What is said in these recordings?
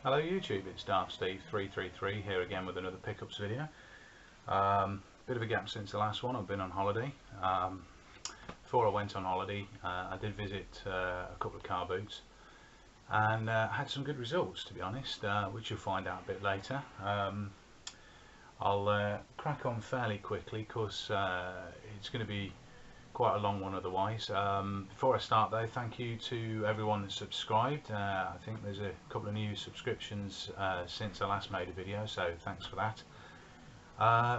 Hello YouTube, it's DarthSteve333 here again with another pickups video. Bit of a gap since the last one. I've been on holiday. Before I went on holiday I did visit a couple of car boots and had some good results, to be honest, which you'll find out a bit later. I'll crack on fairly quickly because it's going to be quite a long one otherwise. Before I start though, thank you to everyone that subscribed. I think there's a couple of new subscriptions since I last made a video, so thanks for that.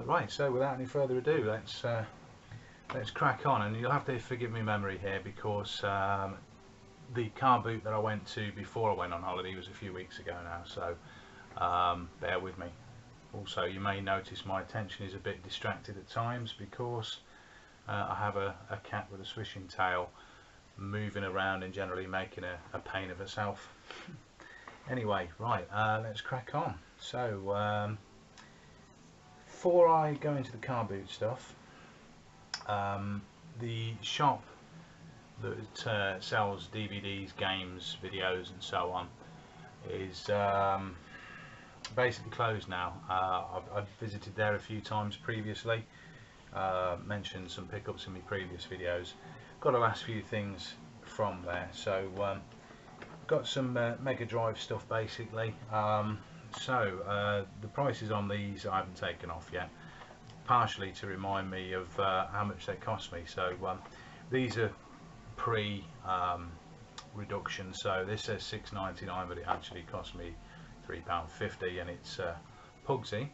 Right, so without any further ado, let's crack on, and you'll have to forgive me memory here because the car boot that I went to before I went on holiday was a few weeks ago now, so bear with me. Also, you may notice my attention is a bit distracted at times because I have a cat with a swishing tail moving around and generally making a pain of herself. Anyway, right, let's crack on. So before I go into the car boot stuff, the shop that sells DVDs, games, videos and so on is basically closed now. I've visited there a few times previously. Mentioned some pickups in my previous videos. Got the last few things from there, so got some Mega Drive stuff basically. The prices on these I haven't taken off yet, partially to remind me of how much they cost me. So these are pre reduction, so this says £6.99 but it actually cost me £3.50, and it's Pugsy.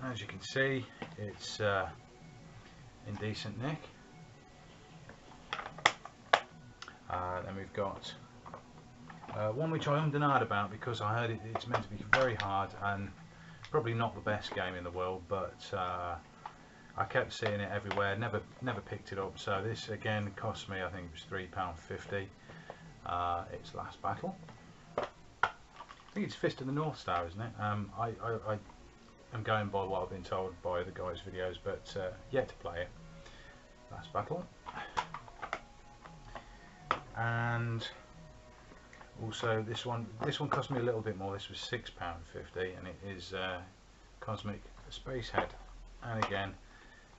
As you can see, it's in decent nick. Then we've got one which I undenied about because I heard it's meant to be very hard and probably not the best game in the world, but I kept seeing it everywhere, never picked it up. So this again cost me, I think it was £3.50. It's Last Battle. I think it's Fist of the North Star, isn't it? I'm going by what I've been told by the guys' videos, but yet to play it. Last Battle. And also this one cost me a little bit more. This was £6.50, and it is Cosmic Space Head. And again,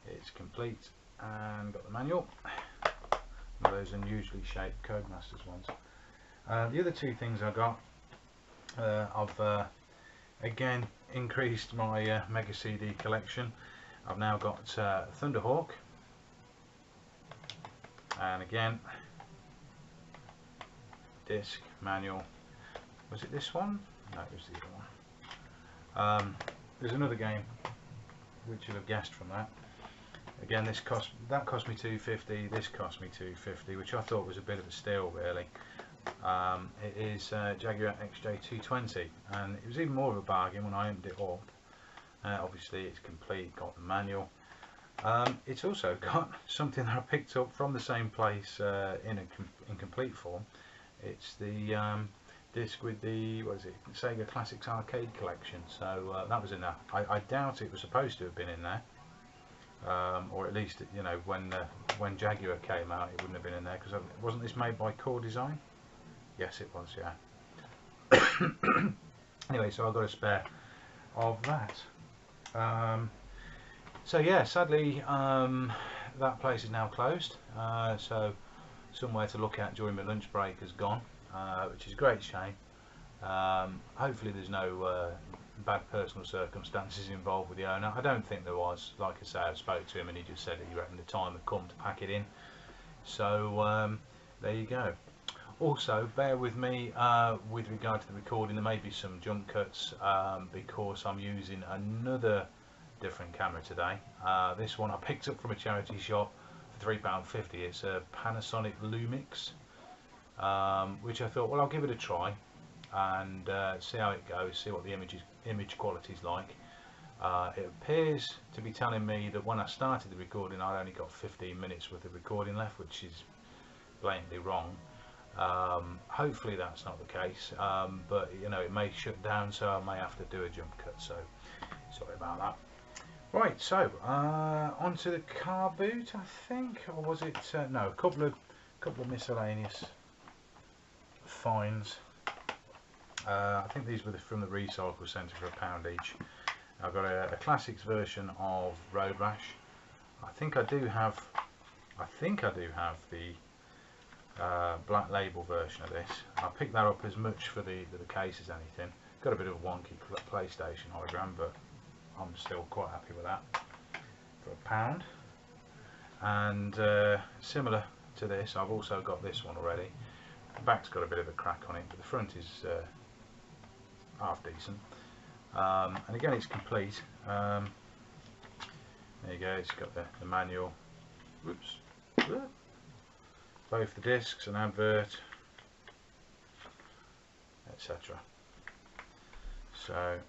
it's complete and got the manual. One of those unusually shaped Codemasters ones. The other two things I got, I've again increased my Mega CD collection. I've now got Thunderhawk, and again disc, manual. Was it this one? No, it was the other one. There's another game which you'll have guessed from that. Again, that cost me £2.50. This cost me £2.50, which I thought was a bit of a steal really. It is Jaguar XJ220, and it was even more of a bargain when I opened it up. Obviously it's complete, got the manual. It's also got something that I picked up from the same place in complete form. It's the disc with the, what is it, Sega Classics Arcade Collection. So that was in there. I doubt it was supposed to have been in there, or at least, you know, when Jaguar came out it wouldn't have been in there, because wasn't this made by Core Design? Yes, it was, yeah. Anyway, so I've got a spare of that. So yeah, sadly that place is now closed. So somewhere to look at during my lunch break has gone, which is a great shame. Hopefully there's no bad personal circumstances involved with the owner. I don't think there was. Like I say, I spoke to him and he just said that he reckoned the time had come to pack it in. So there you go. Also, bear with me with regard to the recording. There may be some jump cuts because I'm using another different camera today. This one I picked up from a charity shop for £3.50. It's a Panasonic Lumix, which I thought, well, I'll give it a try and see how it goes, see what the image quality is like. It appears to be telling me that when I started the recording I only got 15 minutes worth of recording left, which is blatantly wrong. Hopefully that's not the case, but you know, it may shut down, so I may have to do a jump cut, so sorry about that. Right, so onto the car boot, I think, or was it no, a couple of miscellaneous finds. I think these were from the recycle centre for £1 each. I've got a classics version of Road Rash. I think I do have the black label version of this. I picked that up as much for the case as anything. Got a bit of a wonky PlayStation hologram, but I'm still quite happy with that for £1. And similar to this, I've also got this one already. The back's got a bit of a crack on it, but the front is half decent. And again, it's complete. There you go, it's got the manual. Whoops. Both the discs, an advert, etc. So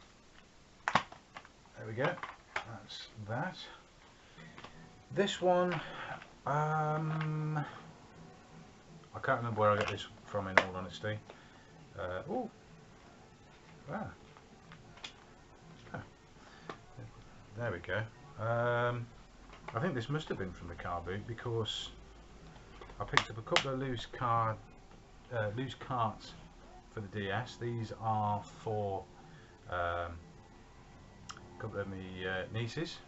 there we go, that's that. This one, I can't remember where I got this from, in all honesty. Oh, wow. There we go. I think this must have been from the car boot, because I picked up a couple of loose carts for the DS. These are for a couple of my nieces.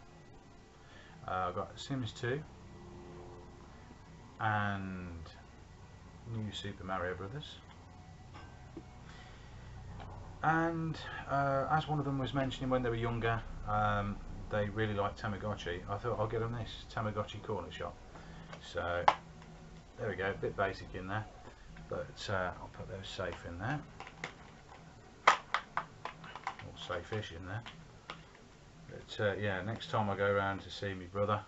I've got Sims 2 and New Super Mario Brothers. And as one of them was mentioning, when they were younger, they really like Tamagotchi. I thought I'll get them this Tamagotchi corner shop. So there we go, a bit basic in there, but I'll put those safe in there, or safe-ish in there. But yeah, next time I go around to see my brother,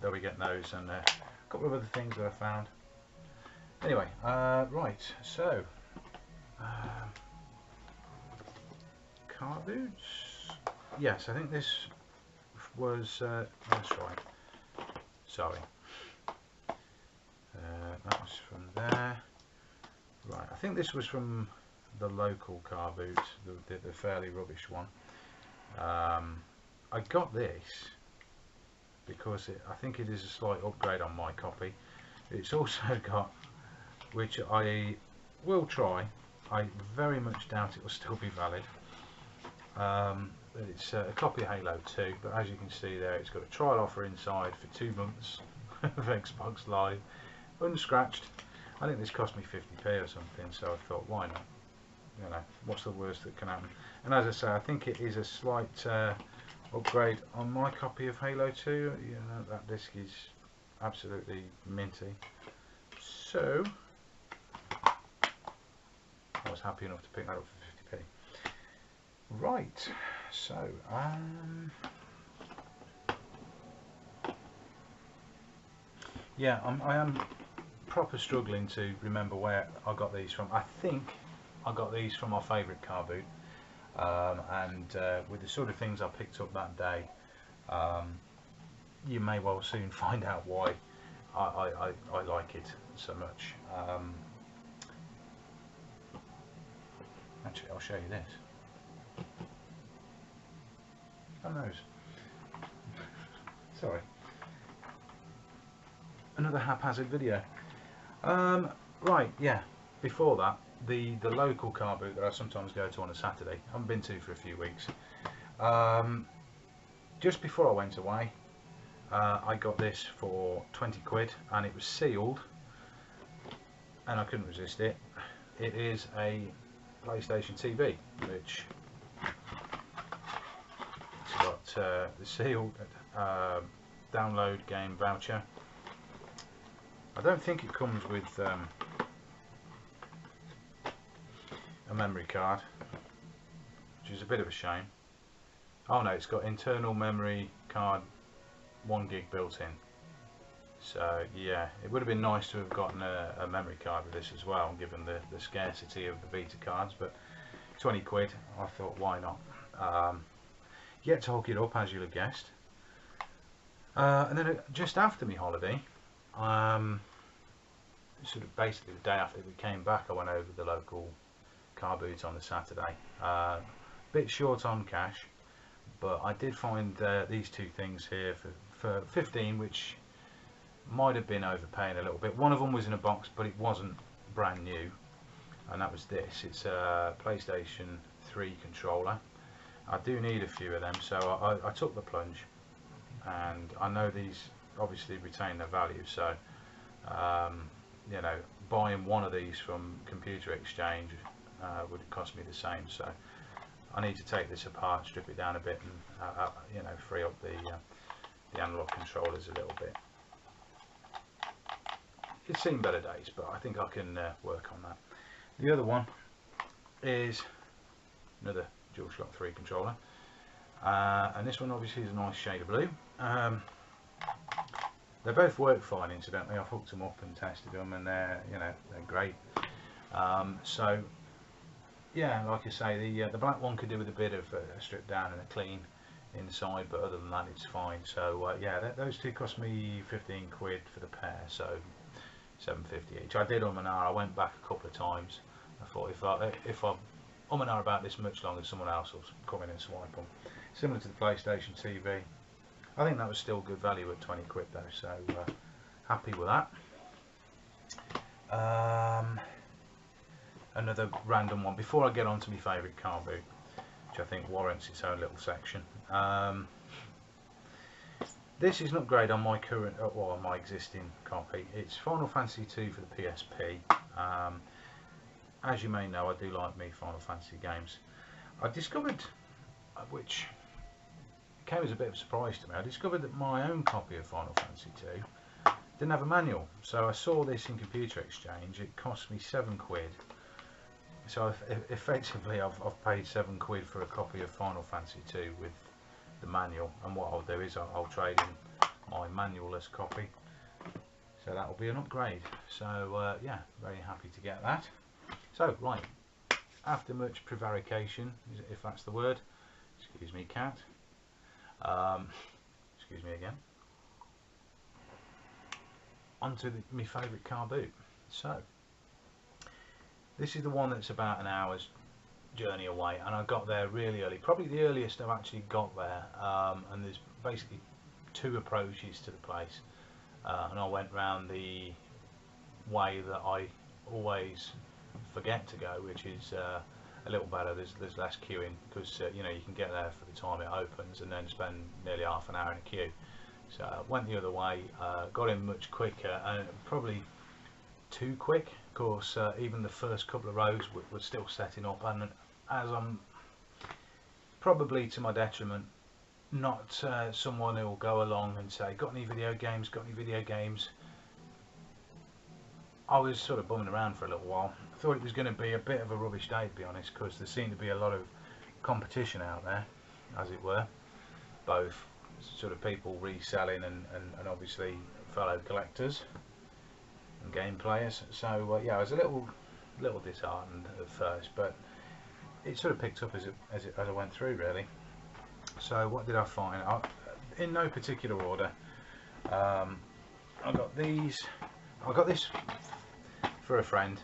they'll be getting those, and a couple of other things that I found. Anyway, right, so car boots. Yes, I think this was that's right. Sorry, that was from there. Right, I think this was from the local car boot, the fairly rubbish one. I got this because I think it is a slight upgrade on my copy. It's also got, which I will try, I very much doubt it will still be valid. It's a copy of Halo 2, but as you can see there, it's got a trial offer inside for 2 months of Xbox Live, unscratched. I think this cost me 50p or something, so I thought, why not? You know, what's the worst that can happen? And as I say, I think it is a slight upgrade on my copy of Halo 2. You know, that disc is absolutely minty. So I was happy enough to pick that up for 50p. Right, so yeah, I am proper struggling to remember where I got these from. I think I got these from my favourite car boot, and with the sort of things I picked up that day, you may well soon find out why I like it so much. Actually, I'll show you this. Oh no, sorry, another haphazard video. Right, yeah, before that, the local car boot that I sometimes go to on a Saturday, I haven't been to for a few weeks. Just before I went away, I got this for 20 quid, and it was sealed, and I couldn't resist it. It is a PlayStation TV, which it's got the sealed download game voucher. I don't think it comes with a memory card, which is a bit of a shame. Oh no, it's got internal memory card 1 gig built in. So yeah, it would have been nice to have gotten a memory card with this as well, given the scarcity of the Vita cards, but 20 quid, I thought why not. Yet to hook it up, as you'll have guessed. And then just after my holiday, sort of basically the day after we came back, I went over to the local car boot on the Saturday. Bit short on cash, but I did find these two things here for 15, which might have been overpaying a little bit. One of them was in a box, but it wasn't brand new. and that was this. It's a PlayStation 3 controller. I do need a few of them, so I took the plunge, and I know these obviously retain their value, so you know, buying one of these from Computer Exchange would cost me the same, so I need to take this apart, strip it down a bit, and you know, free up the analog controllers a little bit. It's seen better days, but I think I can work on that. The other one is another DualShock 3 controller, and this one obviously is a nice shade of blue. They both work fine, incidentally. I've hooked them up and tested them, and they're, you know, they're great. So yeah, like I say, the black one could do with a bit of a strip down and a clean inside, but other than that it's fine. So yeah, those two cost me 15 quid for the pair, so 7.50 each. I did and I went back a couple of times. I thought if I and about this much longer, someone else will come in and swipe them. Similar to the PlayStation TV. I think that was still good value at 20 quid though, so happy with that. Another random one before I get on to my favourite car boot, which I think warrants its own little section. This is an upgrade on my current, well, on my existing copy. It's Final Fantasy II for the PSP. As you may know, I do like me Final Fantasy games. I discovered, which came as a bit of a surprise to me, I discovered that my own copy of Final Fantasy II didn't have a manual. So I saw this in Computer Exchange. It cost me 7 quid. So effectively I've paid 7 quid for a copy of Final Fantasy II with the manual, and what I'll do is I'll trade in my manual-less copy, so that will be an upgrade. So yeah, very happy to get that. So right, after much prevarication, if that's the word, excuse me cat, excuse me again, onto my favourite car boot. So this is the one that's about an hour's journey away, and I got there really early, probably the earliest I've actually got there, and there's basically 2 approaches to the place, and I went round the way that I always forget to go, which is a little better. There's less queuing, because you know, you can get there for the time it opens and then spend nearly half an hour in a queue. So I went the other way, got in much quicker, and probably too quick. Of course, even the first couple of rows were still setting up, and as I'm probably to my detriment, not someone who will go along and say, got any video games, got any video games. I was sort of bumming around for a little while. I thought it was going to be a bit of a rubbish day, to be honest, because there seemed to be a lot of competition out there, as it were, both sort of people reselling and obviously fellow collectors and game players. So yeah, I was a little disheartened at first, but it sort of picked up as I went through, really. So what did I find? In no particular order, I got these. I got this for a friend.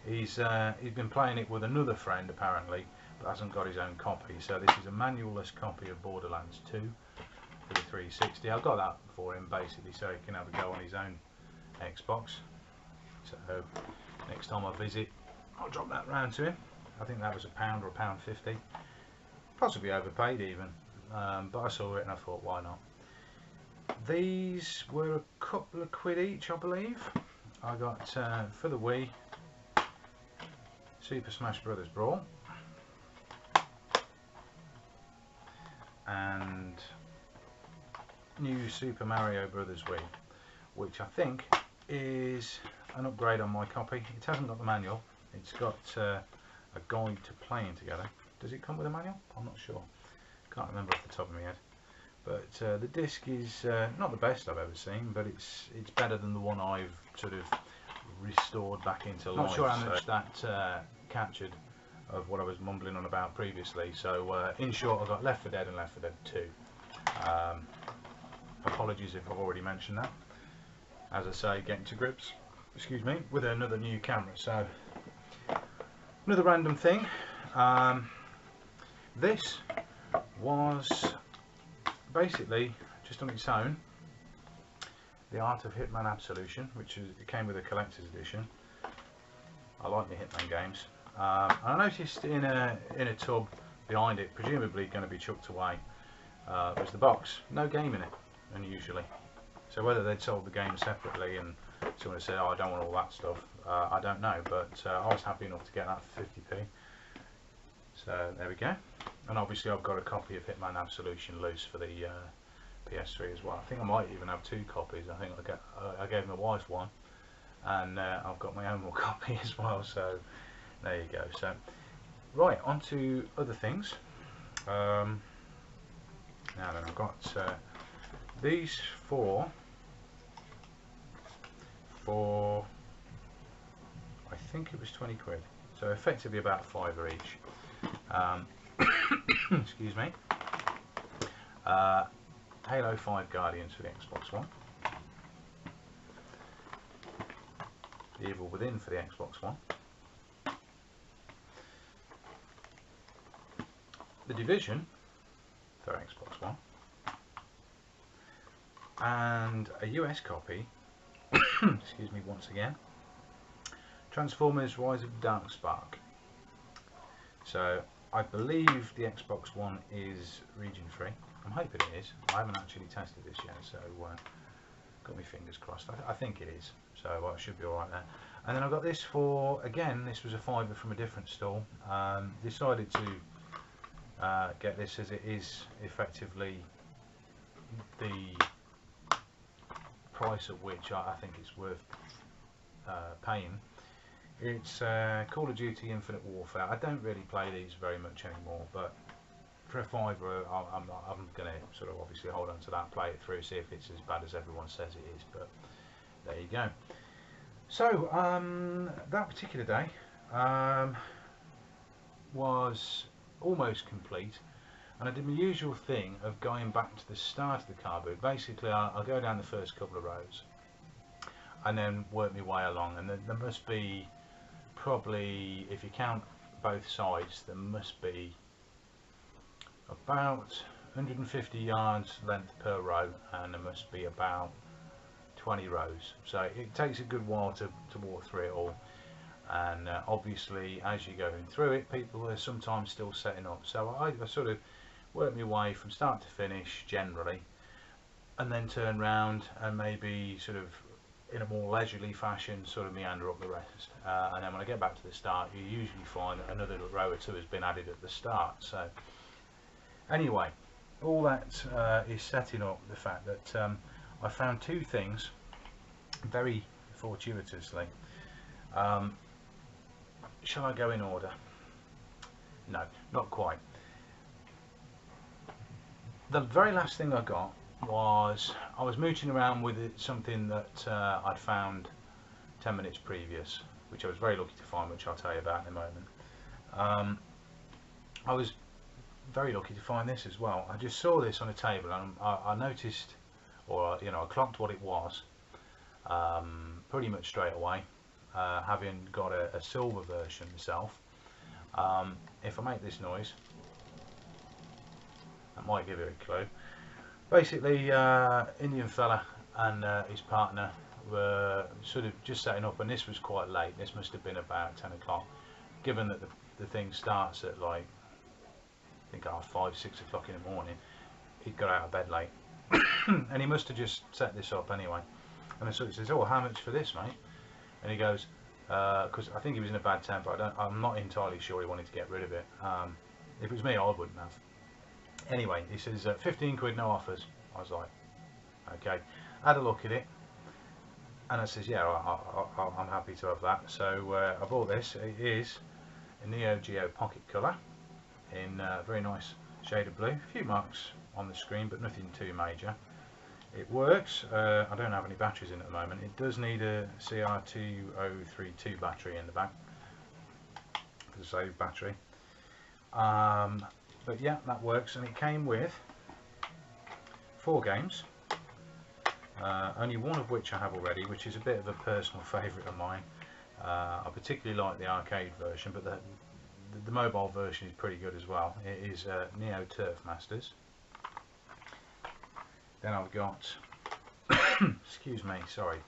He's been playing it with another friend apparently, but hasn't got his own copy. So this is a manual-less copy of Borderlands 2 for the 360. I got that for him basically so he can have a go on his own Xbox. So next time I visit, I'll drop that round to him. I think that was £1 or £1.50, possibly overpaid even, but I saw it and I thought, why not? These were a couple of quid each, I believe. I got for the Wii, Super Smash Bros. Brawl, and new Super Mario Bros. Wii, which I think is an upgrade on my copy. It hasn't got the manual. It's got a guide to playing together. Does it come with a manual? I'm not sure. Can't remember off the top of my head. But the disc is not the best I've ever seen, but it's better than the one I've sort of restored back into life. Not sure how much that captured of what I was mumbling on about previously. So in short, I got Left 4 Dead and Left 4 Dead 2. Apologies if I've already mentioned that. As I say, getting to grips, excuse me, with another new camera. So another random thing. This was basically just on its own, The Art of Hitman Absolution, which it came with a collector's edition. I like my Hitman games. I noticed in a tub behind it, presumably going to be chucked away, was the box. No game in it, unusually. So whether they'd sold the game separately and someone said, oh, I don't want all that stuff, I don't know. But I was happy enough to get that for 50p. So there we go. And obviously I've got a copy of Hitman Absolution loose for the PS3 as well. I think I might even have 2 copies. I think I gave my wife one, and I've got my own copy as well. So there you go. So right, on to other things. Now then, I've got these four for, I think it was 20 quid. So effectively about £5 each. Excuse me. Halo 5 Guardians for the Xbox One. The Evil Within for the Xbox One. The Division for Xbox One. And a US copy, excuse me once again, Transformers Rise of Darkspark. So I believe the Xbox One is region free. I'm hoping it is. I haven't actually tested this yet, so got my fingers crossed. I think it is, so it should be alright there. And then I got this for, again, this was a £5 from a different stall. Decided to get this as it is effectively the price at which I think it's worth paying. It's Call of Duty Infinite Warfare. I don't really play these very much anymore, but for a £5, I'm going to sort of obviously hold on to that, play it through, see if it's as bad as everyone says it is, but there you go. So that particular day was almost complete, and I did my usual thing of going back to the start of the car boot. Basically I'll go down the first couple of rows and then work my way along, and there must be probably, if you count both sides, there must be about 150 yards length per row, and there must be about 20 rows. So it takes a good while to walk through it all, and obviously as you're going through it, people are sometimes still setting up. So I sort of work my way from start to finish generally, and then turn round and maybe sort of in a more leisurely fashion sort of meander up the rest, and then when I get back to the start, you usually find that another row or two has been added at the start. So anyway, all that is setting up the fact that I found 2 things very fortuitously. Shall I go in order? No, not quite. The very last thing I got was, I was mooching around with something that I'd found 10 minutes previous, which I was very lucky to find, which I'll tell you about in a moment. I was very lucky to find this as well. I just saw this on a table, and I noticed, or I clocked what it was pretty much straight away, having got a silver version myself. If I make this noise, that might give you a clue. Basically, Indian fella and his partner were sort of just setting up, and this was quite late. This must have been about 10 o'clock, given that the thing starts at like, I think 5, 6 o'clock in the morning. He'd got out of bed late and he must have just set this up anyway. And I sort of says, oh, how much for this, mate? And he goes, because I think he was in a bad temper. I'm not entirely sure he wanted to get rid of it. If it was me, I wouldn't have. Anyway, he says 15 quid, no offers. I was like, okay. Had a look at it, and I says, yeah, I'm happy to have that. So I bought this. It is a Neo Geo Pocket Colour in a very nice shade of blue. A few marks on the screen, but nothing too major. It works. I don't have any batteries in at the moment. It does need a CR2032 battery in the back for the save battery. But yeah, that works, and it came with 4 games, only one of which I have already, which is a bit of a personal favourite of mine. I particularly like the arcade version, but the mobile version is pretty good as well. It is Neo Turf Masters. Then I've got excuse me, sorry,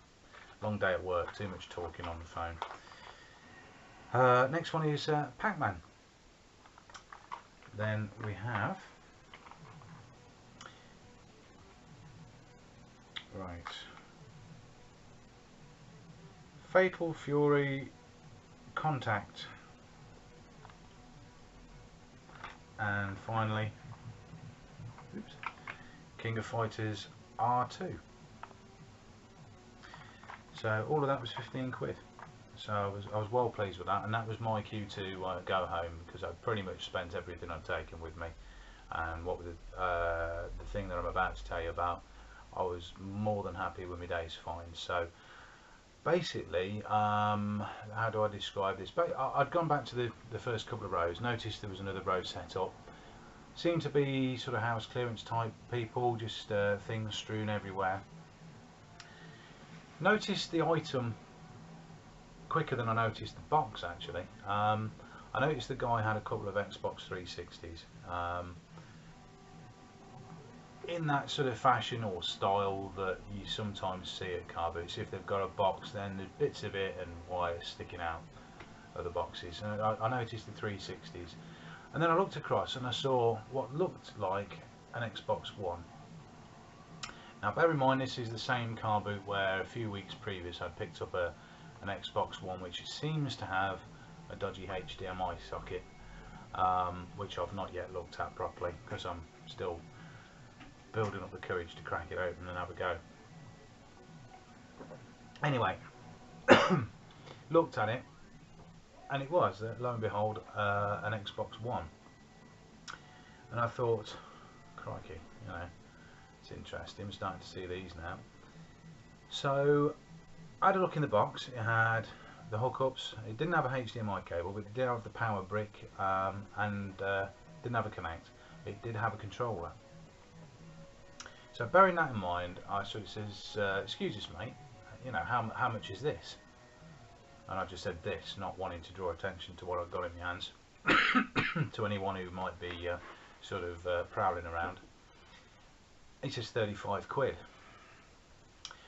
long day at work, too much talking on the phone. Next one is Pac-Man. Then we have Fatal Fury Contact, and finally King of Fighters R2. So all of that was 15 quid. So I was well pleased with that, and that was my cue to go home, because I'd pretty much spent everything I'd taken with me. And what with the thing that I'm about to tell you about, I was more than happy with my day's find. So basically, how do I describe this? I'd gone back to the first couple of rows, noticed there was another row set up. Seemed to be sort of house clearance type people, just things strewn everywhere. Noticed the item quicker than I noticed the box, actually. I noticed the guy had a couple of Xbox 360s. In that sort of fashion or style that you sometimes see at car booths. If they've got a box, then there's bits of it and wires sticking out of the boxes. And I noticed the 360s, and then I looked across and I saw what looked like an Xbox One. Now bear in mind, this is the same car boot where a few weeks previous I picked up an Xbox One, which seems to have a dodgy HDMI socket, which I've not yet looked at properly, because I'm still building up the courage to crack it open and have a go. Anyway, looked at it, and it was, lo and behold, an Xbox One. And I thought, crikey, you know, it's interesting, I'm starting to see these now. So I had a look in the box. It had the hookups. It didn't have a HDMI cable, but it did have the power brick, and didn't have a Connect. It did have a controller. So bearing that in mind, I sort of says, excuse us mate, you know, how much is this? And I just said this, not wanting to draw attention to what I've got in my hands to anyone who might be sort of prowling around. He says 35 quid.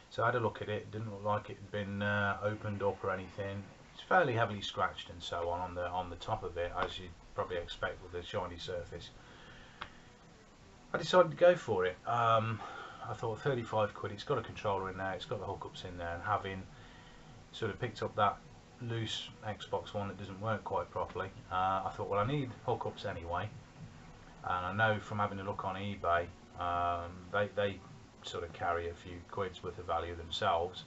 So I had a look at it. It didn't look like it had been opened up or anything. It's fairly heavily scratched and so on the top of it, as you'd probably expect with a shiny surface. I decided to go for it. I thought 35 quid, it's got a controller in there, it's got the hookups in there, and having sort of picked up that loose Xbox One that doesn't work quite properly, I thought, well, I need hookups anyway, and I know from having a look on eBay, they sort of carry a few quid's worth of value themselves,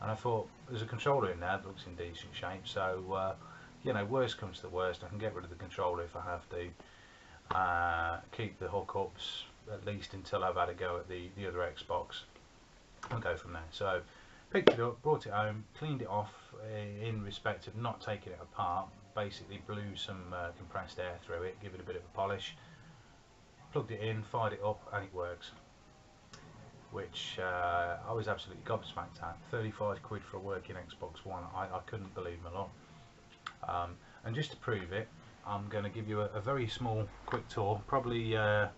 and I thought, there's a controller in there that looks in decent shape, so you know, worst comes to the worst, I can get rid of the controller if I have to, keep the hookups at least until I've had a go at the other Xbox, and go from there. So picked it up, brought it home, cleaned it off in respect of not taking it apart, basically blew some compressed air through it, give it a bit of a polish, plugged it in, fired it up, and it works, which I was absolutely gobsmacked at. 35 quid for a working Xbox One, I couldn't believe my luck. And just to prove it, I'm going to give you a very small quick tour, probably a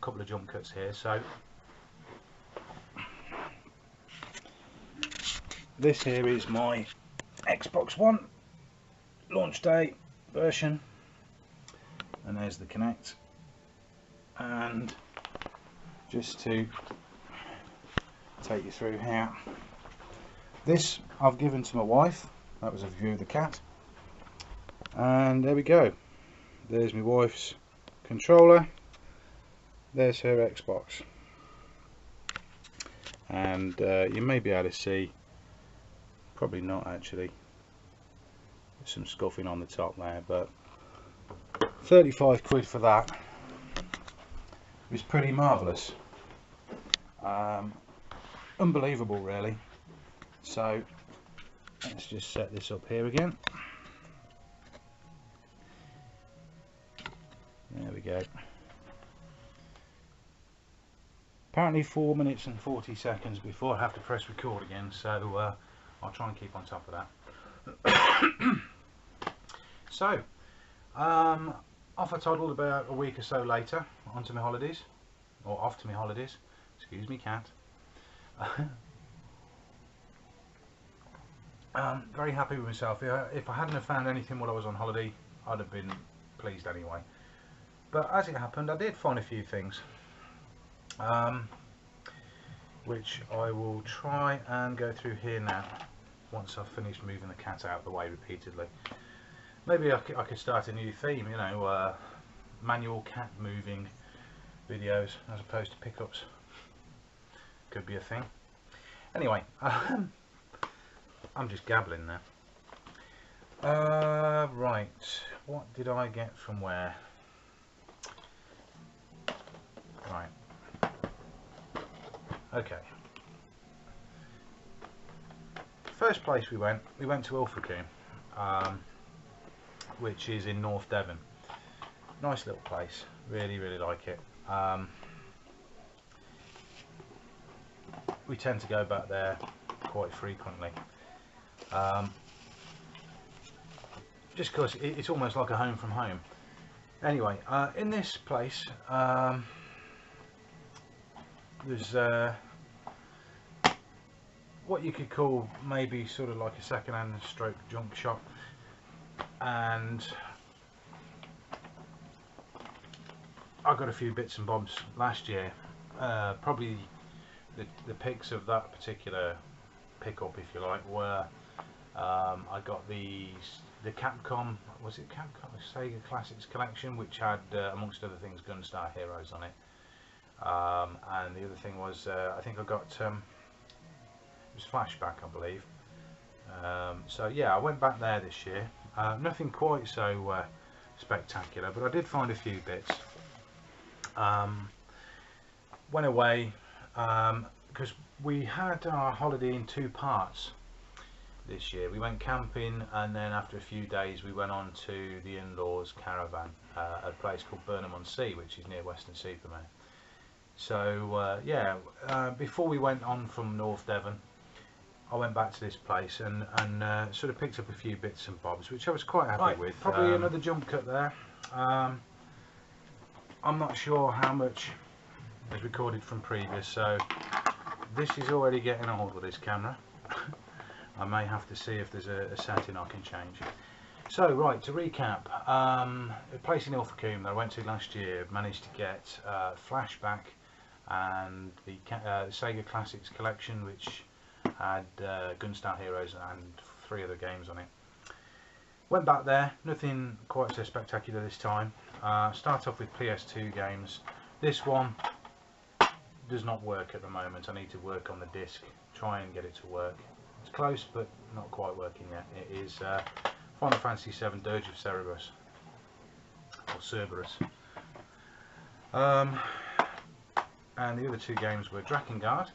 couple of jump cuts here. So this here is my Xbox One launch day version, and there's the Connect. And just to take you through here, this I've given to my wife. That was a view of the cat, and there we go, there's my wife's controller, there's her Xbox, and you may be able to see, probably not actually, there's some scuffing on the top there, but 35 quid for that was pretty marvellous. Unbelievable really. So let's just set this up here again. There we go. Apparently 4 minutes and 40 seconds before I have to press record again, so I'll try and keep on top of that. So off I toddled about a week or so later, onto my holidays, or off to my holidays, excuse me cat. Very happy with myself. If I hadn't have found anything while I was on holiday, I'd have been pleased anyway. But as it happened, I did find a few things, which I will try and go through here now, once I've finished moving the cat out of the way repeatedly. Maybe I could start a new theme, you know, manual cat moving videos as opposed to pickups. Could be a thing. Anyway, I'm just gabbling now. Right, what did I get from where? Right. Okay. First place we went to Ilfracombe, which is in North Devon. Nice little place. Really like it. We tend to go back there quite frequently. Just because it's almost like a home from home. Anyway, in this place, there's what you could call maybe sort of like a second-hand stroke junk shop, and I got a few bits and bobs last year. Probably the picks of that particular pickup, if you like, were I got the Capcom, was it Capcom, Sega Classics collection, which had amongst other things Gunstar Heroes on it, and the other thing was I think I got it was Flashback, I believe. So yeah, I went back there this year. Nothing quite so spectacular, but I did find a few bits. Went away because we had our holiday in two parts this year. We went camping, and then after a few days we went on to the in-laws caravan at a place called Burnham-on-Sea, which is near Weston-super-Mare. So yeah, before we went on from North Devon, I went back to this place and sort of picked up a few bits and bobs, which I was quite happy with. Probably another jump cut there. I'm not sure how much is recorded from previous, so this is already getting old with this camera. I may have to see if there's a setting I can change. So right, to recap, a place in Ilfracombe that I went to last year, managed to get Flashback and the Sega Classics collection, which had Gunstar Heroes and 3 other games on it. Went back there, nothing quite so spectacular this time. Start off with PS2 games. This one does not work at the moment. I need to work on the disc, try and get it to work. It's close, but not quite working yet. It is Final Fantasy VII Dirge of Cerberus, or Cerberus. And the other 2 games were Drakengard,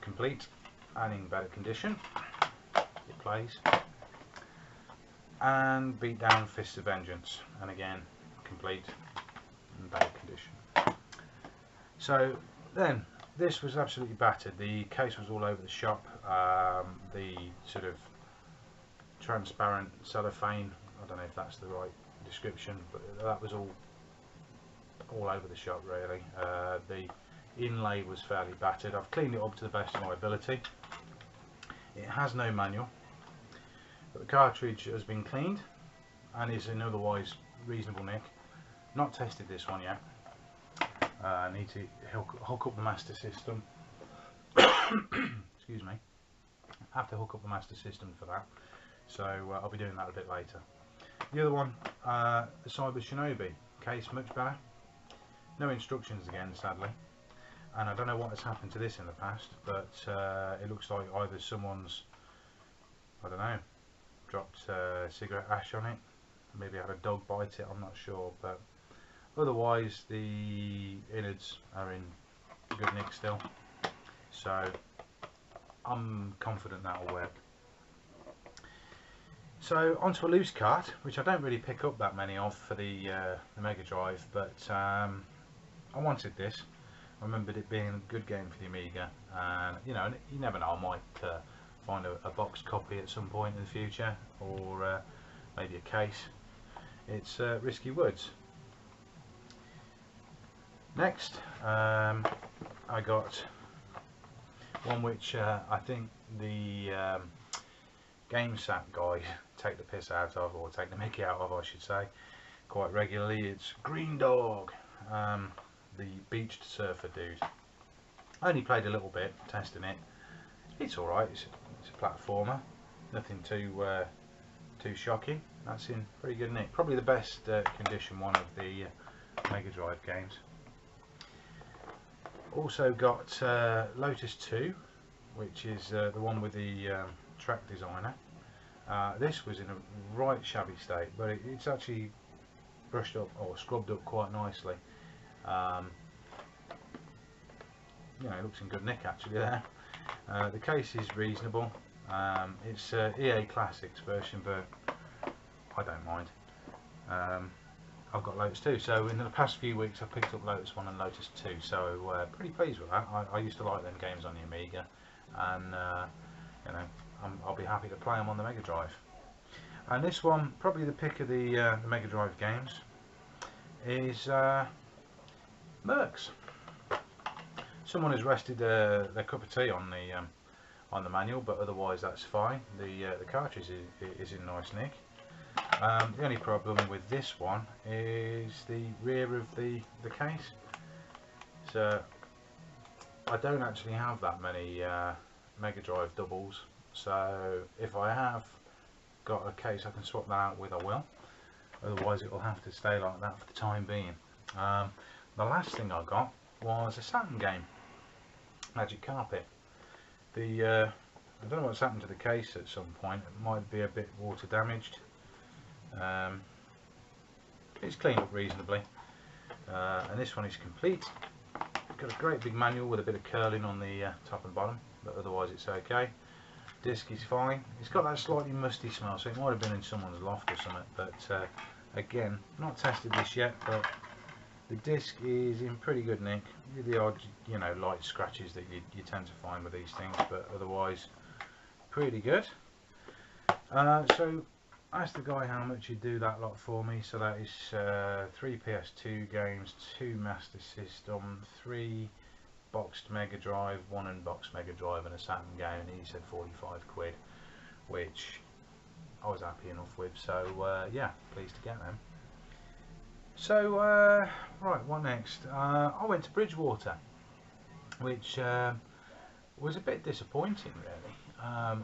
complete and in better condition, it plays, and Beatdown Fists of Vengeance, and again complete and better condition. So then, this was absolutely battered. The case was all over the shop. The sort of transparent cellophane, I don't know if that's the right description, but that was all over the shop really. The inlay was fairly battered. I've cleaned it up to the best of my ability. It has no manual, but the cartridge has been cleaned and is in otherwise reasonable nick. Not tested this one yet. I need to hook up the master system. Excuse me. I have to hook up the master system for that, so I'll be doing that a bit later. The other one, the Cyber Shinobi case, much better. No instructions again, sadly, and I don't know what has happened to this in the past, but it looks like either someone's, I don't know, dropped cigarette ash on it, maybe had a dog bite it, I'm not sure, but otherwise the innards are in good nick still, so I'm confident that will work. So onto a loose cart, which I don't really pick up that many of for the Mega Drive, but I wanted this. I remembered it being a good game for the Amiga, and you know, you never know, I might find a box copy at some point in the future, or maybe a case. It's Risky Woods. Next, I got one which I think the GameSat guy take the piss out of, or take the mickey out of, I should say, quite regularly. It's Green Dog, the beached surfer dude. I only played a little bit testing it. It's alright. It's a platformer, nothing too shocking. That's in pretty good nick. Probably the best condition one of the Mega Drive games. Also got Lotus 2, which is the one with the track designer. This was in a right shabby state, but it's actually brushed up or scrubbed up quite nicely. You know, it looks in good nick actually there. The case is reasonable. It's EA Classics version, but I don't mind. I've got Lotus 2, so in the past few weeks I've picked up Lotus 1 and Lotus 2, so pretty pleased with that. I used to like them games on the Amiga, and you know, I'll be happy to play them on the Mega Drive. And this one, probably the pick of the Mega Drive games, is Mercs. Someone has rested their cup of tea on the manual, but otherwise that's fine. The cartridge is in nice nick. The only problem with this one is the rear of the case. So I don't actually have that many Mega Drive doubles, so if I have got a case I can swap that out with, I will. Otherwise it will have to stay like that for the time being. The last thing I got was a Saturn game, Magic Carpet. I don't know what's happened to the case at some point. It might be a bit water damaged. It's cleaned up reasonably, and this one is complete. Got a great big manual with a bit of curling on the top and bottom, but otherwise it's okay. Disc is fine. It's got that slightly musty smell, so it might have been in someone's loft or something, but again, not tested this yet, but the disc is in pretty good nick, with the odd, you know, light scratches that you tend to find with these things, but otherwise pretty good. So I asked the guy how much he'd do that lot for me. So that is 3 PS2 games, 2 Master System, 3 boxed Mega Drive, 1 unboxed Mega Drive, and a Saturn game, and he said 45 quid, which I was happy enough with. So yeah, pleased to get them. So right, what next? I went to Bridgewater, which was a bit disappointing really.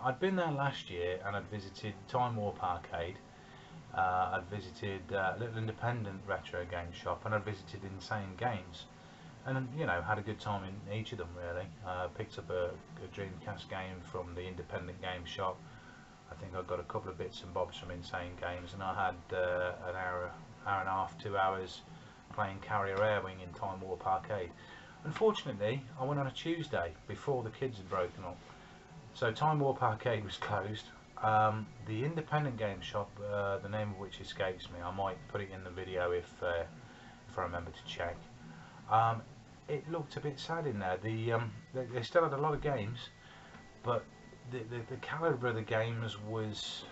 I'd been there last year and I'd visited Time Warp Arcade, I'd visited a little independent retro game shop, and I'd visited Insane Games, and you know, had a good time in each of them really. Picked up a Dreamcast game from the independent game shop. I think I got a couple of bits and bobs from Insane Games, and I had an hour and a half, 2 hours playing Carrier Airwing in Time Warp Arcade. Unfortunately, I went on a Tuesday before the kids had broken up, so Time Warp Arcade was closed. The independent game shop, the name of which escapes me, I might put it in the video if I remember to check. It looked a bit sad in there. They still had a lot of games, but the calibre of the games was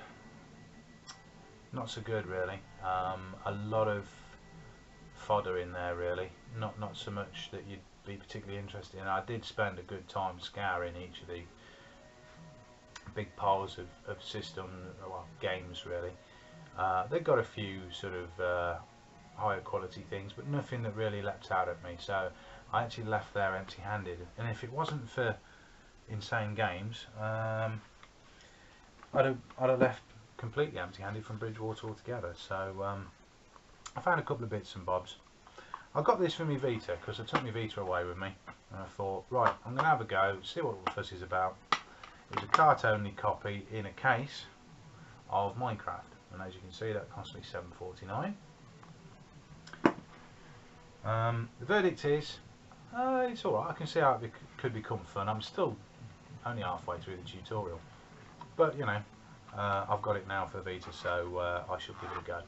not so good really. A lot of fodder in there really, not so much that you'd be particularly interested in. I did spend a good time scouring each of the big piles of system, well, games really. They've got a few sort of higher quality things, but nothing that really leapt out at me, so I actually left there empty handed. And if it wasn't for Insane Games, I'd have left completely empty handed from Bridgewater altogether. So I found a couple of bits and bobs. I got this for my Vita because I took my Vita away with me, and I thought, right, I'm going to have a go, see what the fuss is about. It was a cart-only copy in a case of Minecraft, and as you can see, that cost me $7.49. The verdict is, it's alright. I can see how it could become fun. I'm still only halfway through the tutorial, but you know, I've got it now for Vita, so I should give it a go,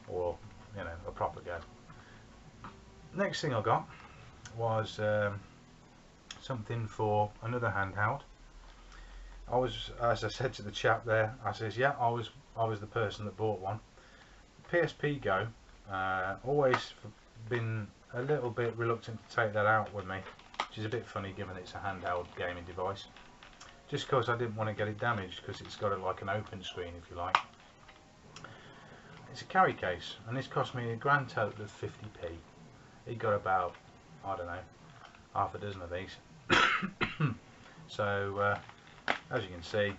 or you know, a proper go. Next thing I got was something for another handheld. I was, as I said to the chap there, I says, yeah, I was the person that bought one. PSP Go. Always been a little bit reluctant to take that out with me, which is a bit funny given it's a handheld gaming device. just because I didn't want to get it damaged, because it's got like an open screen, if you like. It's a carry case, and this cost me a grand total of 50p. It got about, I don't know, half a dozen of these. So as you can see, it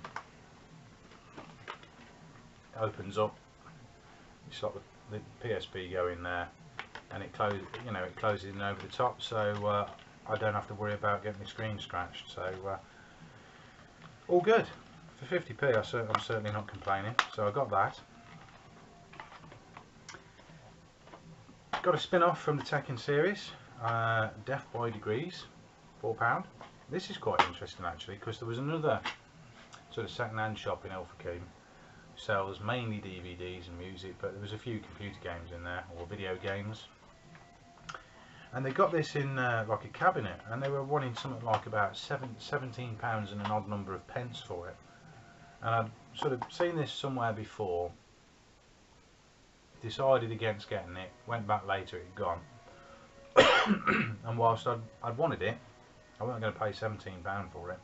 opens up. It's like the PSP go in there, and it closes. You know, it closes in over the top, so I don't have to worry about getting the screen scratched. So all good for 50p. I'm certainly not complaining. So I got that. Got a spin-off from the Tekken series, Death by Degrees, £4. This is quite interesting actually, because there was another sort of second-hand shop in Ilfracombe, sells mainly DVDs and music, but there was a few computer games in there, or video games. And they got this in like a cabinet, and they were wanting something like about £17 and an odd number of pence for it. And I'd sort of seen this somewhere before, decided against getting it, went back later, it had gone. And whilst I'd wanted it, I wasn't going to pay £17 for it.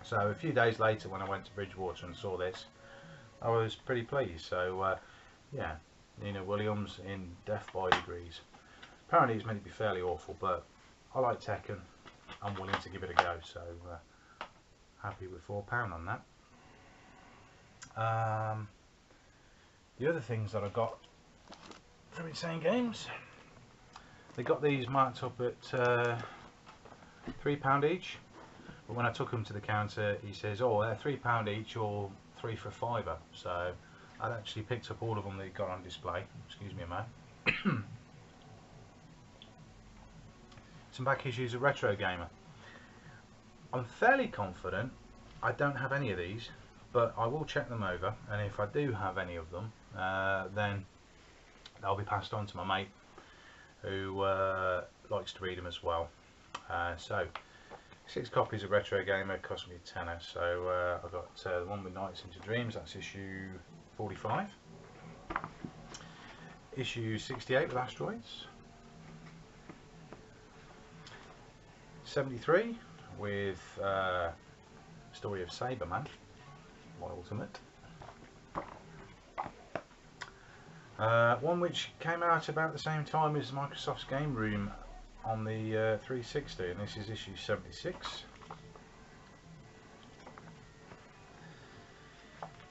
So a few days later, when I went to Bridgewater and saw this, I was pretty pleased. So yeah, Nina Williams in Death by Degrees. Apparently it's meant to be fairly awful, but I like Tekken. I'm willing to give it a go, so happy with £4 on that. The other things that I got from Insane Games, they got these marked up at £3 each, but when I took them to the counter, he says, oh, they're £3 each or 3 for a £5. So I'd actually picked up all of them that he got on display. Excuse me a moment. Some back issues of Retro Gamer. I'm fairly confident I don't have any of these, but I will check them over, and if I do have any of them, then they'll be passed on to my mate who likes to read them as well. So 6 copies of Retro Gamer cost me a tenner. So I've got the one with Nights into Dreams, that's issue 45. Issue 68 with Asteroids. 73 with Story of Saberman, my ultimate. One which came out about the same time as Microsoft's Game Room on the 360, and this is issue 76.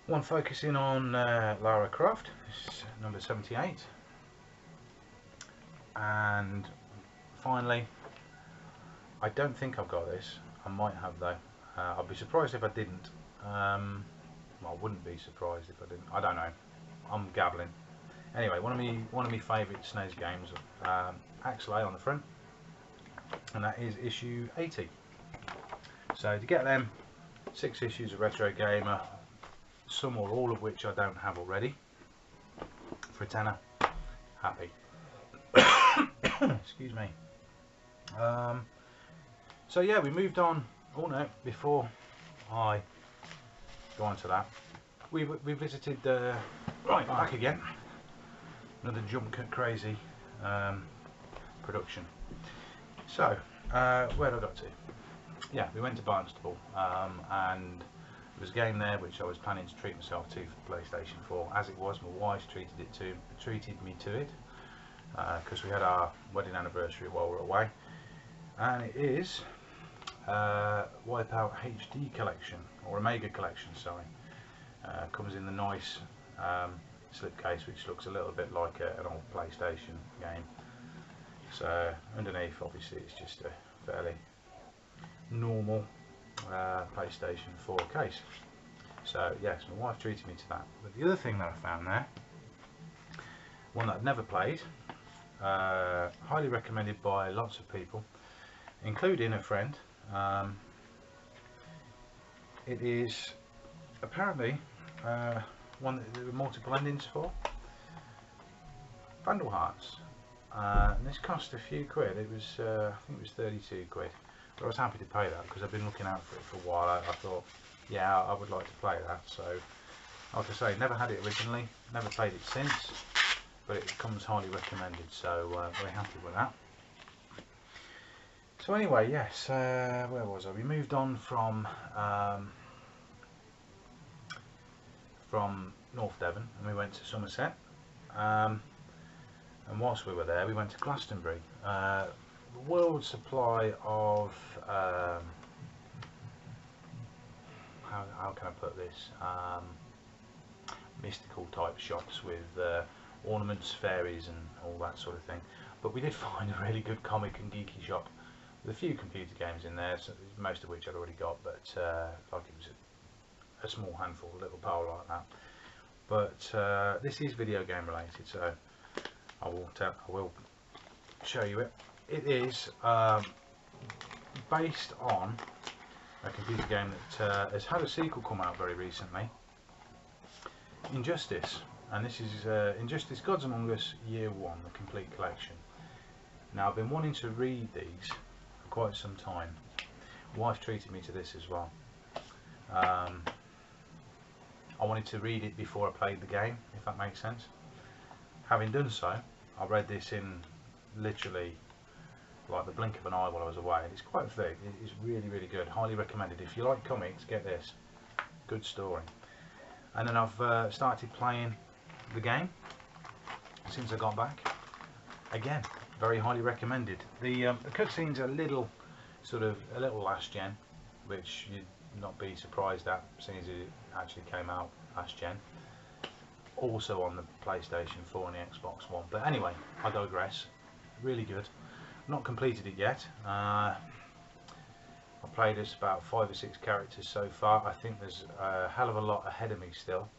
One focusing on Lara Croft, this is number 78. And finally, I don't think I've got this. I might have though. I'd be surprised if I didn't. Well, I wouldn't be surprised if I didn't. I don't know. I'm gabbling. Anyway, one of my favourite SNES games, Axel on the front, and that is issue 80. So to get them, 6 issues of Retro Gamer, some or all of which I don't have already, for a tenner, happy. Excuse me. So yeah, we moved on. Oh no, before I go on to that, we visited right back again. Another Jump Cut Crazy production. So where did I got to? Yeah, we went to Barnstable, and there was a game there which I was planning to treat myself to for PlayStation 4. As it was, my wife treated me to it because we had our wedding anniversary while we were away, and it is Wipeout HD Collection, or Omega Collection, sorry. Comes in the nice slipcase, which looks a little bit like an old PlayStation game. So underneath, obviously, it's just a fairly normal PlayStation 4 case. So yes, my wife treated me to that. But the other thing that I found there, one that I've never played, highly recommended by lots of people, including a friend. It is apparently one that there were multiple endings for. Vandal Hearts. And this cost a few quid. It was I think it was 32 quid. But I was happy to pay that because I've been looking out for it for a while. I thought, yeah, I would like to play that. So, like I say, never had it originally, never played it since, but it comes highly recommended. So very happy with that. So anyway, yes, where was I? We moved on from North Devon and we went to Somerset. And whilst we were there, we went to Glastonbury. The world supply of how can I put this? Mystical type shops with ornaments, fairies, and all that sort of thing. But we did find a really good comic and geeky shop with a few computer games in there, so most of which I'd already got, but like it was a small handful, a little pile like that. But this is video game related, so I will show you it. It is based on a computer game that has had a sequel come out very recently, Injustice, and this is Injustice Gods Among Us Year 1, the complete collection. Now I've been wanting to read these for quite some time. My wife treated me to this as well. I wanted to read it before I played the game, if that makes sense. Having done so, I read this in literally like the blink of an eye while I was away. It's quite thick. It is really, really good. Highly recommended. If you like comics, get this. Good story. And then I've started playing the game since I got back. Again, very highly recommended. The cutscenes are a little last gen, which you'd not be surprised at, seeing as it actually came out last gen. Also on the PlayStation 4 and the Xbox One. But anyway, I digress. Really good. Not completed it yet. I played as about 5 or 6 characters so far. I think there's a hell of a lot ahead of me still,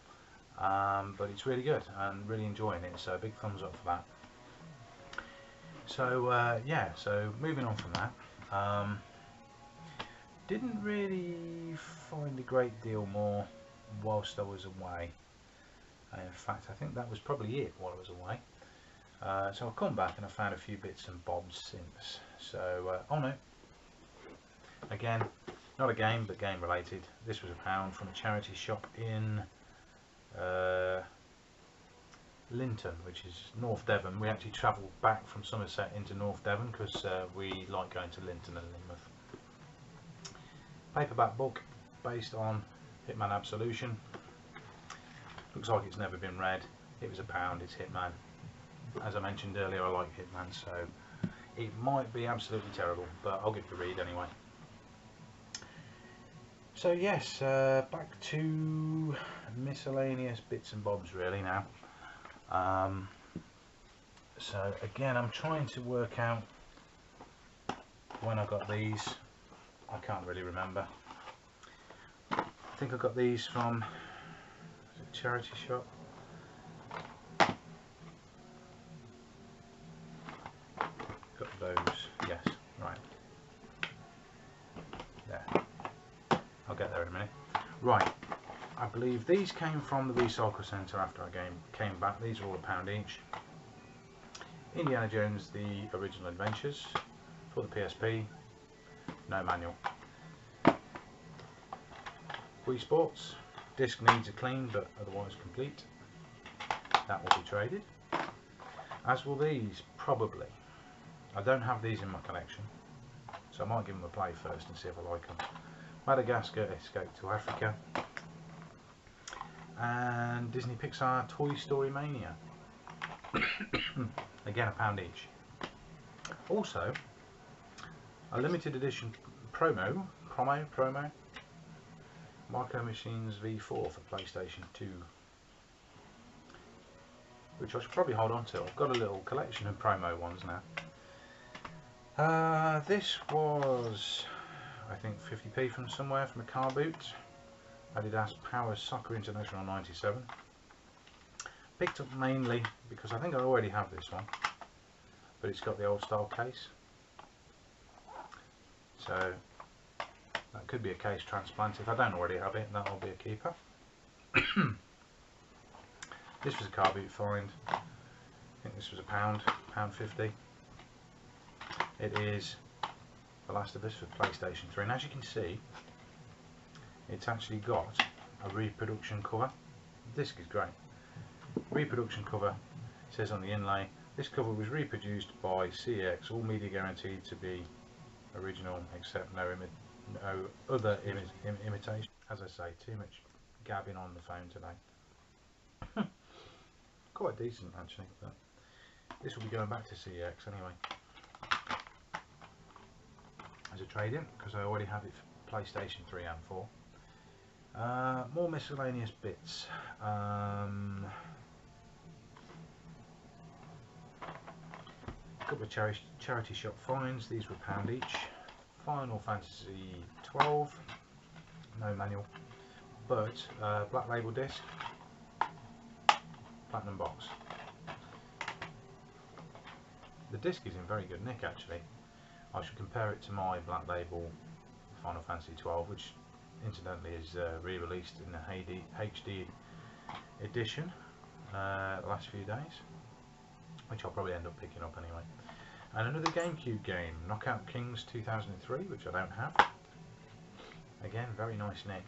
but it's really good and really enjoying it, so big thumbs up for that. So yeah, so moving on from that, didn't really find a great deal more whilst I was away. In fact, I think that was probably it while I was away. So I've come back and I found a few bits and bobs since. So, oh no, again, not a game but game related. This was £1 from a charity shop in Linton, which is North Devon. We actually travelled back from Somerset into North Devon because we like going to Linton and Lynmouth. Paperback book based on Hitman Absolution. Looks like it's never been read. It was £1. It's Hitman. As I mentioned earlier, I like Hitman, so it might be absolutely terrible, but I'll give it a read anyway. So yes, back to miscellaneous bits and bobs really now. So again, I'm trying to work out when I got these. I can't really remember. I think I got these from a charity shop. Got those, yes, right. There. I'll get there in a minute. Right, I believe these came from the recycle centre after I came back. These are all £1 each. Indiana Jones, The Original Adventures for the PSP. No manual. Wii Sports. Disc needs a clean but otherwise complete. That will be traded. As will these, probably. I don't have these in my collection, so I might give them a play first and see if I like them. Madagascar, Escape to Africa, and Disney Pixar Toy Story Mania. Again, £1 each. Also, a limited edition promo, Micro Machines V4 for PlayStation 2, which I should probably hold on to. I've got a little collection of promo ones now. This was, I think, 50p from somewhere, from a car boot. Adidas Power Soccer International 97. Picked up mainly because I think I already have this one, but it's got the old style case. So that could be a case transplant. If I don't already have it, that'll be a keeper. This was a car boot find. I think this was £1.50. It is The Last of Us for PlayStation 3, and as you can see, it's actually got a reproduction cover. The disc is great. Reproduction cover, it says on the inlay, this cover was reproduced by CX, all media guaranteed to be original, except no other imitation. As I say, too much gabbing on the phone today. Quite decent actually, but this will be going back to CEX anyway as a trade-in, because I already have it for PlayStation 3 and 4. More miscellaneous bits. A couple of charity shop finds. These were £1 each. Final Fantasy 12, no manual, but black label disc, platinum box. The disc is in very good nick actually. I should compare it to my black label Final Fantasy 12, which incidentally is re-released in the HD edition the last few days, which I'll probably end up picking up anyway. And another GameCube game, Knockout Kings 2003, which I don't have. Again, very nice nick.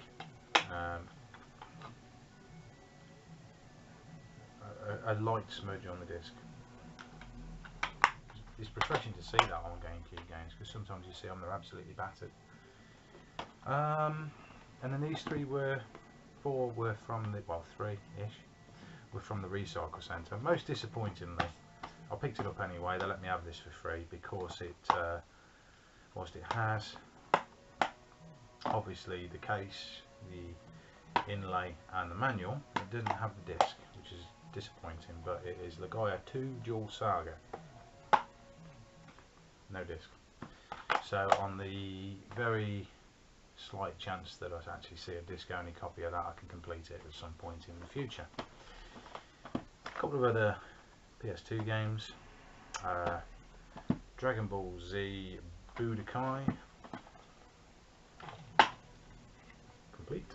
A light smudge on the disc. It's refreshing to see that on GameCube games, because sometimes you see them, they're absolutely battered. And then these four were from the, well, three-ish, were from the recycle centre. Most disappointingly, I picked it up anyway. They let me have this for free because it, whilst it has obviously the case, the inlay and the manual, it doesn't have the disc, which is disappointing, but it is Legaia 2 Dual Saga. No disc. So on the very slight chance that I actually see a disc only copy of that, I can complete it at some point in the future. A couple of other PS2 games. Dragon Ball Z Budokai complete,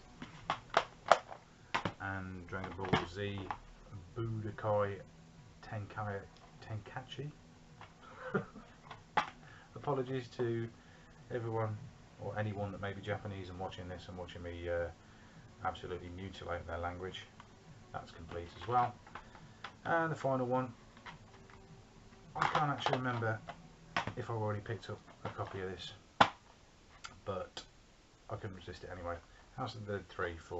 and Dragon Ball Z Budokai Tenkaichi. Apologies to everyone or anyone that may be Japanese and watching this and watching me absolutely mutilate their language. That's complete as well. And the final one, I can't actually remember if I've already picked up a copy of this, but I couldn't resist it anyway. House of the Dead 3 for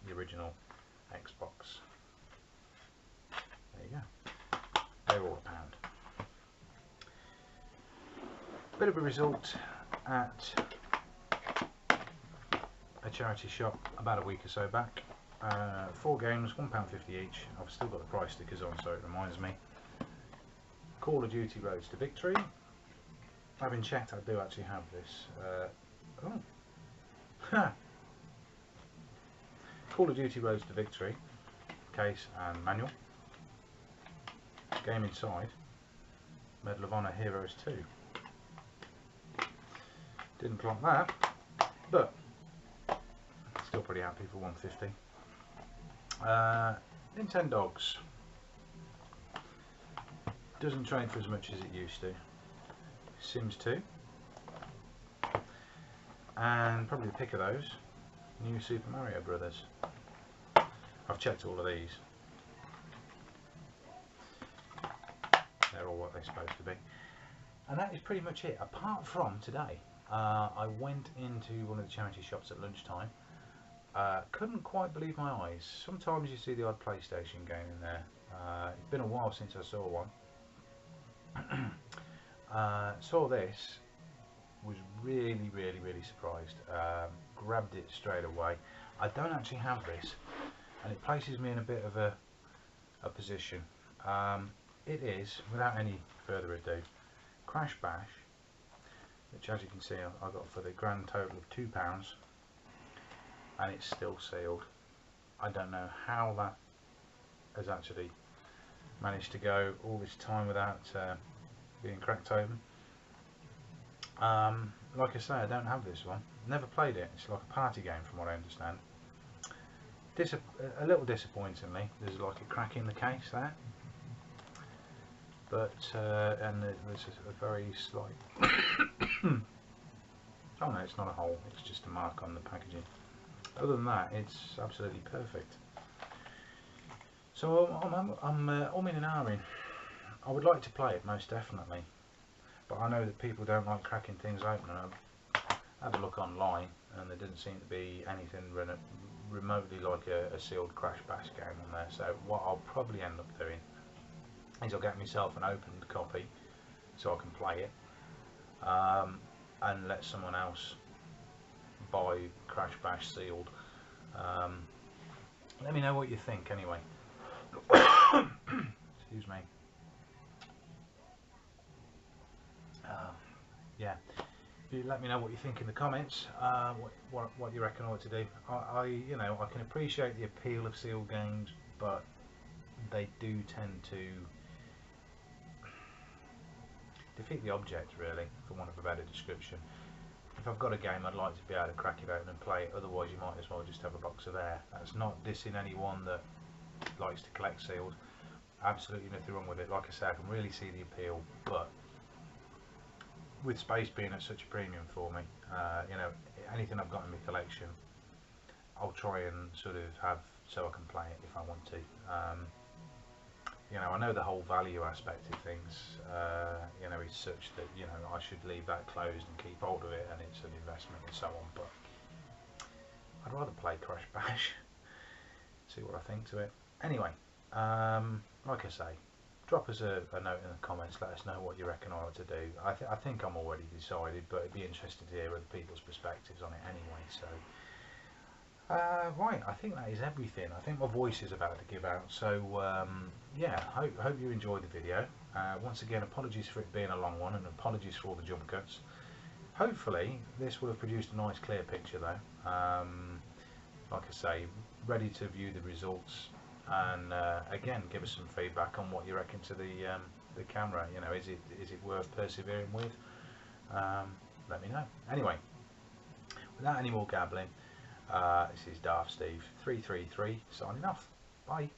the original Xbox. There you go. They're all £1. Bit of a result at a charity shop about a week or so back. 4 games, £1.50 each. I've still got the price stickers on, so it reminds me. Call of Duty Roads to Victory. Having checked, I do actually have this. Call of Duty Roads to Victory, case and manual. Game inside, Medal of Honor Heroes 2. Didn't clock that, but still pretty happy for £1.50. Nintendogs doesn't trade for as much as it used to. Sims 2, and probably the pick of those, New Super Mario Brothers. I've checked all of these. They're all what they're supposed to be. And that is pretty much it, apart from today. I went into one of the charity shops at lunchtime. Couldn't quite believe my eyes. Sometimes you see the odd PlayStation game in there. It's been a while since I saw one. Saw this, was really surprised. Grabbed it straight away. I don't actually have this, and it places me in a bit of a position. It is, without any further ado, Crash Bash, which as you can see I got for the grand total of £2, and it's still sealed. I don't know how that has actually managed to go all this time without being cracked open. Like I say, I don't have this one. Never played it. It's like a party game from what I understand. A little disappointingly, there's like a crack in the case there. But, and there's a very slight... oh no, it's not a hole, it's just a mark on the packaging. Other than that, it's absolutely perfect. So I'm in and ahhing. I would like to play it, most definitely. but I know that people don't like cracking things open. I have a look online and there doesn't seem to be anything remotely like a sealed Crash Bash game on there. So what I'll probably end up doing is I'll get myself an opened copy so I can play it, and let someone else buy Crash Bash sealed. Let me know what you think anyway. Excuse me. Yeah, you let me know what you think in the comments. What you reckon I ought to do. You know, I can appreciate the appeal of sealed games, but they do tend to defeat the object, really, for want of a better description. If I've got a game, I'd like to be able to crack it open and play it. Otherwise, you might as well just have a box of air. That's not dissing anyone that likes to collect sealed. Absolutely nothing wrong with it. Like I say, I can really see the appeal, but with space being at such a premium for me, you know, anything I've got in my collection, I'll try and sort of have so I can play it if I want to. You know, I know the whole value aspect of things, you know, is such that, you know, I should leave that closed and keep hold of it, and it's an investment and so on, but I'd rather play Crash Bash, see what I think to it. Anyway, like I say, drop us a note in the comments, let us know what you reckon I ought to do. I think I'm already decided, but it'd be interesting to hear other people's perspectives on it anyway, so... right, I think that is everything. I think my voice is about to give out, so yeah, hope you enjoyed the video. Once again, apologies for it being a long one, and apologies for all the jump cuts. Hopefully this will have produced a nice clear picture though. Like I say, ready to view the results, and again, give us some feedback on what you reckon to the camera. You know, is it worth persevering with? Let me know. Anyway, without any more gabbling, this is Daft Steve 333 signing off. Bye.